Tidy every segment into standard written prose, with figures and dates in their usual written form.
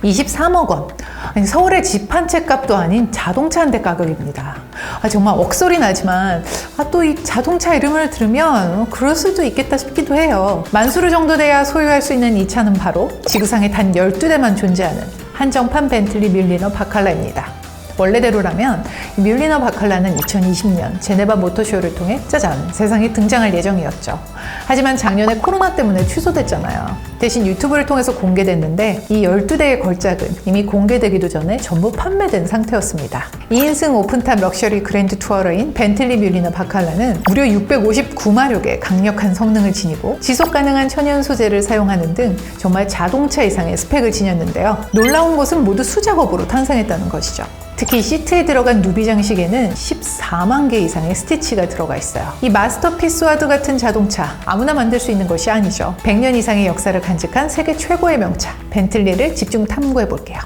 23억 원. 아니, 서울의 집 한 채 값도 아닌 자동차 한 대 가격입니다. 정말 억소리 나지만 또 이 자동차 이름을 들으면 그럴 수도 있겠다 싶기도 해요. 만수르 정도 돼야 소유할 수 있는 이 차는 바로 지구상에 단 12대만 존재하는 한정판 벤틀리 뮬리너 바칼라입니다. 원래대로라면 뮬리너 바칼라는 2020년 제네바 모터쇼를 통해 짜잔 세상에 등장할 예정이었죠. 하지만 작년에 코로나 때문에 취소됐잖아요. 대신 유튜브를 통해서 공개됐는데 이 12대의 걸작은 이미 공개되기도 전에 전부 판매된 상태였습니다. 2인승 오픈탑 럭셔리 그랜드 투어러인 벤틀리 뮬리너 바칼라는 무려 659마력의 강력한 성능을 지니고 지속 가능한 천연 소재를 사용하는 등 정말 자동차 이상의 스펙을 지녔는데요. 놀라운 것은 모두 수작업으로 탄생했다는 것이죠. 특히 시트에 들어간 누비 장식에는 14만 개 이상의 스티치가 들어가 있어요. 이 마스터피스와도 같은 자동차 아무나 만들 수 있는 것이 아니죠. 100년 이상의 역사를 간직한 세계 최고의 명차 벤틀리를 집중 탐구해 볼게요.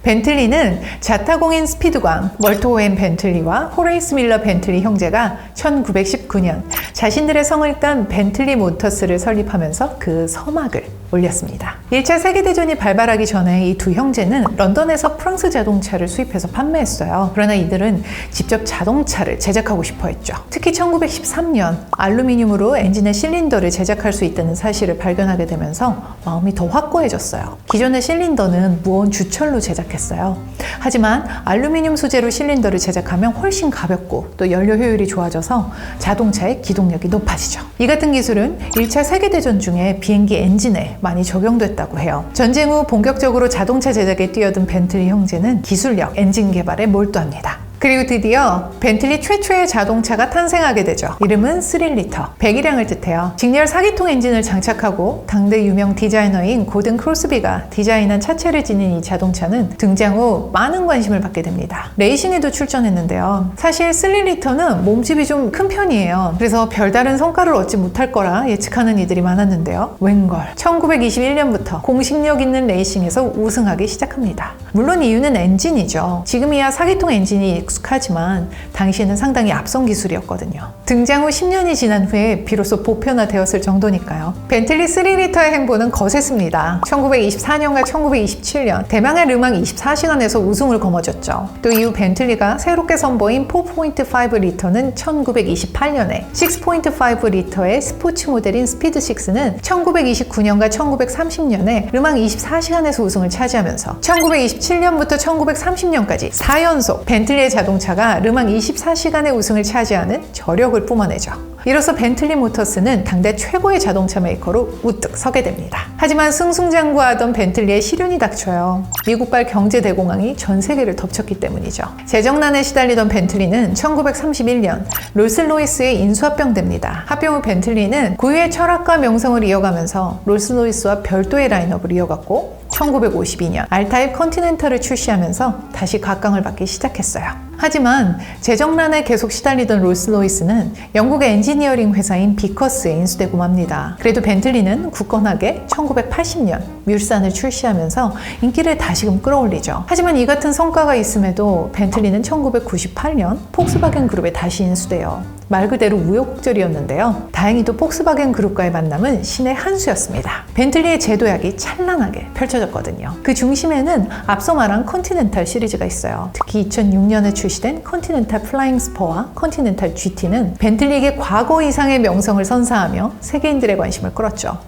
벤틀리는 자타공인 스피드광 월터 오웬 벤틀리와 호레이스 밀러 벤틀리 형제가 1919년 자신들의 성을 딴 벤틀리 모터스를 설립하면서 그 서막을 올렸습니다. 1차 세계대전이 발발하기 전에 이 두 형제는 런던에서 프랑스 자동차를 수입해서 판매했어요. 그러나 이들은 직접 자동차를 제작하고 싶어 했죠. 특히 1913년 알루미늄으로 엔진의 실린더를 제작할 수 있다는 사실을 발견하게 되면서 마음이 더 확고해졌어요. 기존의 실린더는 무언 주철로 제작했어요. 하지만 알루미늄 소재로 실린더를 제작하면 훨씬 가볍고 또 연료 효율이 좋아져서 자동차의 기동력이 높아지죠. 이 같은 기술은 1차 세계대전 중에 비행기 엔진에 많이 적용됐다고 해요. 전쟁 후 본격적으로 자동차 제작에 뛰어든 벤틀리 형제는 기술력, 엔진 개발에 몰두합니다. 그리고 드디어 벤틀리 최초의 자동차가 탄생하게 되죠. 이름은 3리터, 배기량을 뜻해요. 직렬 4기통 엔진을 장착하고 당대 유명 디자이너인 고든 크로스비가 디자인한 차체를 지닌 이 자동차는 등장 후 많은 관심을 받게 됩니다. 레이싱에도 출전했는데요. 사실 3리터는 몸집이 좀 큰 편이에요. 그래서 별다른 성과를 얻지 못할 거라 예측하는 이들이 많았는데요. 웬걸 1921년부터 공식력 있는 레이싱에서 우승하기 시작합니다. 물론 이유는 엔진이죠. 지금이야 4기통 엔진이 익숙하지만 당시에는 상당히 앞선 기술이었거든요. 등장 후 10년이 지난 후에 비로소 보편화되었을 정도니까요. 벤틀리 3리터의 행보는 거셌습니다. 1924년과 1927년 대망의 르망 24시간에서 우승을 거머쥐었죠. 또 이후 벤틀리가 새롭게 선보인 4.5리터는 1928년에 6.5리터의 스포츠 모델인 스피드6는 1929년과 1930년에 르망 24시간에서 우승을 차지하면서 1927년부터 1930년까지 4연속 벤틀리의 자동차가 르망 24시간의 우승을 차지하는 저력을 뿜어내죠. 이로써 벤틀리 모터스는 당대 최고의 자동차 메이커로 우뚝 서게 됩니다. 하지만 승승장구하던 벤틀리의 시련이 닥쳐요. 미국발 경제대공황이 전 세계를 덮쳤기 때문이죠. 재정난에 시달리던 벤틀리는 1931년 롤스로이스에 인수합병됩니다. 합병 후 벤틀리는 고유의 철학과 명성을 이어가면서 롤스로이스와 별도의 라인업을 이어갔고 1952년 R타입 컨티넨탈을 출시하면서 다시 각광을 받기 시작했어요. 하지만 재정난에 계속 시달리던 롤스로이스는 영국의 엔지니어링 회사인 비커스에 인수되고 맙니다. 그래도 벤틀리는 굳건하게 1980년 뮬산을 출시하면서 인기를 다시금 끌어올리죠. 하지만 이 같은 성과가 있음에도 벤틀리는 1998년 폭스바겐 그룹에 다시 인수돼요. 말 그대로 우여곡절이었는데요. 다행히도 폭스바겐 그룹과의 만남은 신의 한 수였습니다. 벤틀리의 재도약이 찬란하게 펼쳐졌거든요. 그 중심에는 앞서 말한 컨티넨탈 시리즈가 있어요. 특히 2006년에 출시된 컨티넨탈 플라잉 스퍼와 컨티넨탈 GT는 벤틀리에게 과거 이상의 명성을 선사하며 세계인들의 관심을 끌었죠.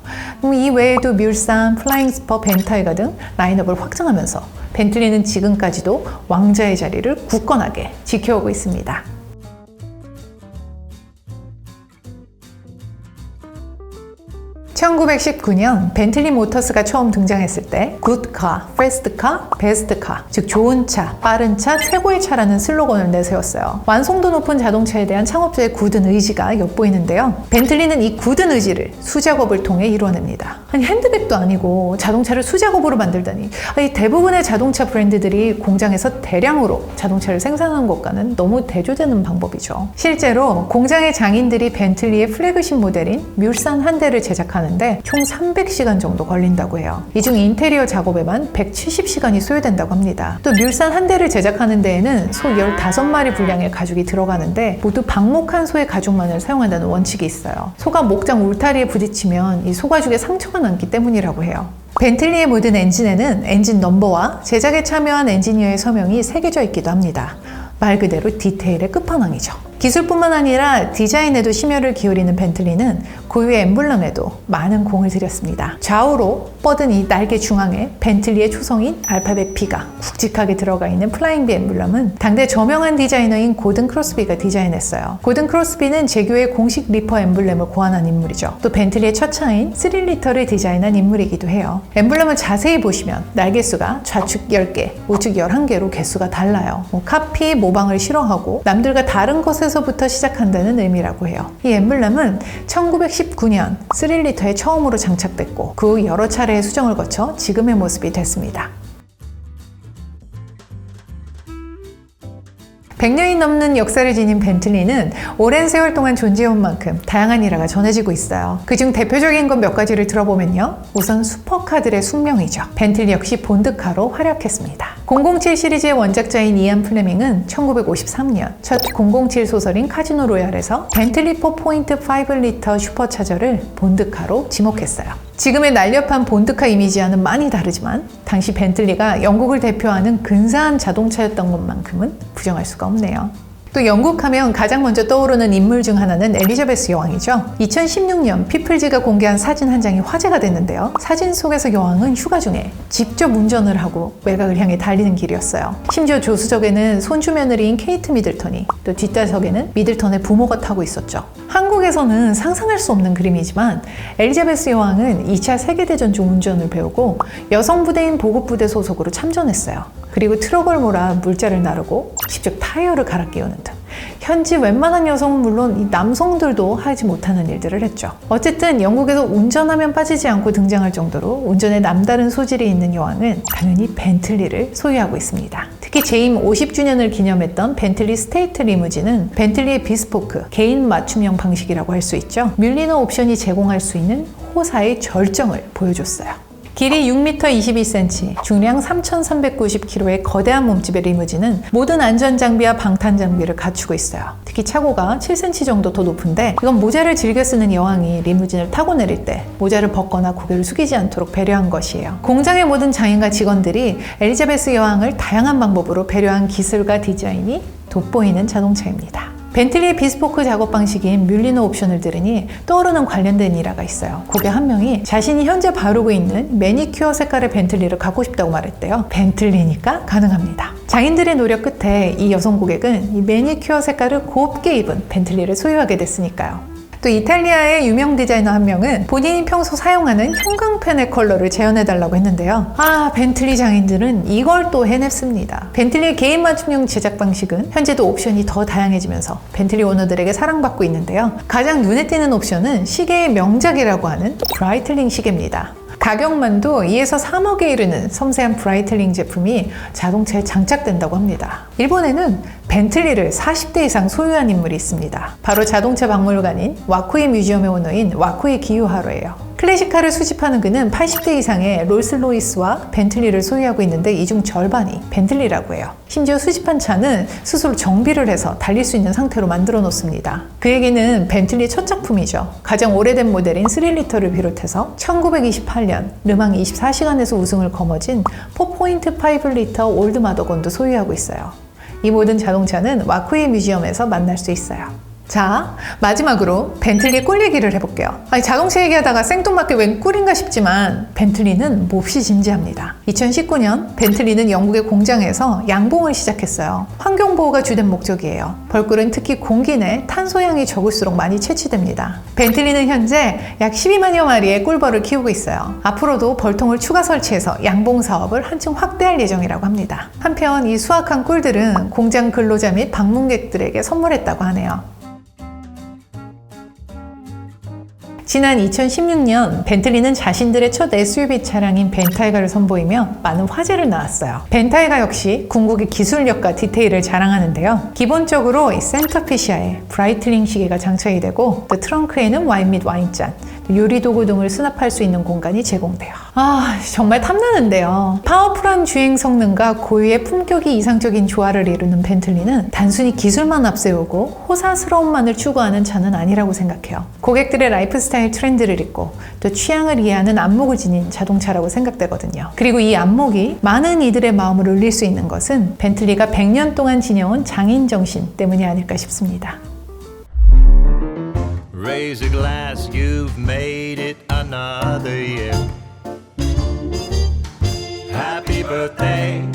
이 외에도 뮬산, 플라잉 스퍼, 벤타이가 등 라인업을 확장하면서 벤틀리는 지금까지도 왕자의 자리를 굳건하게 지켜오고 있습니다. 1919년 벤틀리 모터스가 처음 등장했을 때 굿카, 패스트카, 베스트카, 즉 좋은 차, 빠른 차, 최고의 차라는 슬로건을 내세웠어요. 완성도 높은 자동차에 대한 창업자의 굳은 의지가 엿보이는데요. 벤틀리는 이 굳은 의지를 수작업을 통해 이루어냅니다. 아니 핸드백도 아니고 자동차를 수작업으로 만들다니. 아니, 대부분의 자동차 브랜드들이 공장에서 대량으로 자동차를 생산하는 것과는 너무 대조되는 방법이죠. 실제로 공장의 장인들이 벤틀리의 플래그십 모델인 뮬산 한 대를 제작하는 제작하는데 총 300시간 정도 걸린다고 해요. 이 중 인테리어 작업에만 170시간이 소요된다고 합니다. 또 뮬산 한 대를 제작하는 데에는 소 15마리 분량의 가죽이 들어가는데 모두 방목한 소의 가죽만을 사용한다는 원칙이 있어요. 소가 목장 울타리에 부딪히면 이 소가죽에 상처가 남기 때문이라고 해요. 벤틀리의 모든 엔진에는 엔진 넘버와 제작에 참여한 엔지니어의 서명이 새겨져 있기도 합니다. 말 그대로 디테일의 끝판왕이죠. 기술뿐만 아니라 디자인에도 심혈을 기울이는 벤틀리는 고유의 엠블럼에도 많은 공을 들였습니다. 좌우로 뻗은 이 날개 중앙에 벤틀리의 초성인 알파벳 B가 굵직하게 들어가 있는 플라잉 B 엠블럼은 당대 저명한 디자이너인 고든 크로스비가 디자인했어요. 고든 크로스비는 제교의 공식 리퍼 엠블럼을 고안한 인물이죠. 또 벤틀리의 첫 차인 3리터를 디자인한 인물이기도 해요. 엠블럼을 자세히 보시면 날개수가 좌측 10개, 우측 11개로 개수가 달라요. 카피, 모방을 싫어하고 남들과 다른 것에서부터 시작한다는 의미라고 해요. 이 엠블럼은 1919년 3리터에 처음으로 장착됐고 그 후 여러 차례의 수정을 거쳐 지금의 모습이 됐습니다. 100년이 넘는 역사를 지닌 벤틀리는 오랜 세월 동안 존재해온 만큼 다양한 일화가 전해지고 있어요. 그중 대표적인 것 몇 가지를 들어보면요. 우선 슈퍼카들의 숙명이죠. 벤틀리 역시 본드카로 활약했습니다. 007 시리즈의 원작자인 이안 플레밍은 1953년 첫 007 소설인 카지노 로얄에서 벤틀리 4.5리터 슈퍼차저를 본드카로 지목했어요. 지금의 날렵한 본드카 이미지와는 많이 다르지만 당시 벤틀리가 영국을 대표하는 근사한 자동차였던 것만큼은 부정할 수가 없네요. 또 영국 하면 가장 먼저 떠오르는 인물 중 하나는 엘리자베스 여왕이죠. 2016년 피플지가 공개한 사진 한 장이 화제가 됐는데요. 사진 속에서 여왕은 휴가 중에 직접 운전을 하고 외곽을 향해 달리는 길이었어요. 심지어 조수석에는 손주 며느리인 케이트 미들턴이, 또 뒷좌석에는 미들턴의 부모가 타고 있었죠. 한국에서는 상상할 수 없는 그림이지만 엘리자베스 여왕은 2차 세계대전 중 운전을 배우고 여성부대인 보급부대 소속으로 참전했어요. 그리고 트럭을 몰아 물자를 나르고 직접 타이어를 갈아 끼우는 등 현지 웬만한 여성은 물론 이 남성들도 하지 못하는 일들을 했죠. 어쨌든 영국에서 운전하면 빠지지 않고 등장할 정도로 운전에 남다른 소질이 있는 여왕은 당연히 벤틀리를 소유하고 있습니다. 특히 재임 50주년을 기념했던 벤틀리 스테이트 리무진은 벤틀리의 비스포크, 개인 맞춤형 방식이라고 할 수 있죠. 뮬리너 옵션이 제공할 수 있는 호사의 절정을 보여줬어요. 길이 6m 21cm, 중량 3,390kg의 거대한 몸집의 리무진은 모든 안전장비와 방탄장비를 갖추고 있어요. 특히 차고가 7cm 정도 더 높은데 이건 모자를 즐겨 쓰는 여왕이 리무진을 타고 내릴 때 모자를 벗거나 고개를 숙이지 않도록 배려한 것이에요. 공장의 모든 장인과 직원들이 엘리자베스 여왕을 다양한 방법으로 배려한 기술과 디자인이 돋보이는 자동차입니다. 벤틀리의 비스포크 작업 방식인 뮬리너 옵션을 들으니 떠오르는 관련된 일화가 있어요. 고객 한 명이 자신이 현재 바르고 있는 매니큐어 색깔의 벤틀리를 갖고 싶다고 말했대요. 벤틀리니까 가능합니다. 장인들의 노력 끝에 이 여성 고객은 이 매니큐어 색깔을 곱게 입은 벤틀리를 소유하게 됐으니까요. 또 이탈리아의 유명 디자이너 한 명은 본인이 평소 사용하는 형광펜의 컬러를 재현해달라고 했는데요. 벤틀리 장인들은 이걸 또 해냈습니다. 벤틀리의 개인 맞춤형 제작 방식은 현재도 옵션이 더 다양해지면서 벤틀리 오너들에게 사랑받고 있는데요. 가장 눈에 띄는 옵션은 시계의 명작이라고 하는 브라이틀링 시계입니다. 가격만도 2에서 3억에 이르는 섬세한 브라이틀링 제품이 자동차에 장착된다고 합니다. 일본에는 벤틀리를 40대 이상 소유한 인물이 있습니다. 바로 자동차 박물관인 와쿠이 뮤지엄의 오너인 와쿠이 기유하루예요. 클래식카를 수집하는 그는 80대 이상의 롤스로이스와 벤틀리를 소유하고 있는데 이 중 절반이 벤틀리라고 해요. 심지어 수집한 차는 스스로 정비를 해서 달릴 수 있는 상태로 만들어 놓습니다. 그에게는 벤틀리의 첫 작품이죠. 가장 오래된 모델인 3리터를 비롯해서 1928년 르망 24시간에서 우승을 거머쥔 4.5리터 올드 마더건도 소유하고 있어요. 이 모든 자동차는 와쿠이 뮤지엄에서 만날 수 있어요. 자, 마지막으로 벤틀리의 꿀 얘기를 해볼게요. 자동차 얘기하다가 생뚱맞게 웬 꿀인가 싶지만 벤틀리는 몹시 진지합니다. 2019년 벤틀리는 영국의 공장에서 양봉을 시작했어요. 환경보호가 주된 목적이에요. 벌꿀은 특히 공기 내 탄소양이 적을수록 많이 채취됩니다. 벤틀리는 현재 약 12만여 마리의 꿀벌을 키우고 있어요. 앞으로도 벌통을 추가 설치해서 양봉 사업을 한층 확대할 예정이라고 합니다. 한편 이 수확한 꿀들은 공장 근로자 및 방문객들에게 선물했다고 하네요. 지난 2016년 벤틀리는 자신들의 첫 SUV 차량인 벤타이가를 선보이며 많은 화제를 낳았어요. 벤타이가 역시 궁극의 기술력과 디테일을 자랑하는데요. 기본적으로 이 센터피시아에 브라이틀링 시계가 장착이 되고 또 트렁크에는 와인 및 와인잔, 요리 도구 등을 수납할 수 있는 공간이 제공돼요. 정말 탐나는데요. 파워풀한 주행 성능과 고유의 품격이 이상적인 조화를 이루는 벤틀리는 단순히 기술만 앞세우고 호사스러움만을 추구하는 차는 아니라고 생각해요. 고객들의 라이프 스타일 트렌드를 읽고 또 취향을 이해하는 안목을 지닌 자동차라고 생각되거든요. 그리고 이 안목이 많은 이들의 마음을 울릴 수 있는 것은 벤틀리가 100년 동안 지녀온 장인 정신 때문이 아닐까 싶습니다. Raise a glass, you've made it another year. Happy birthday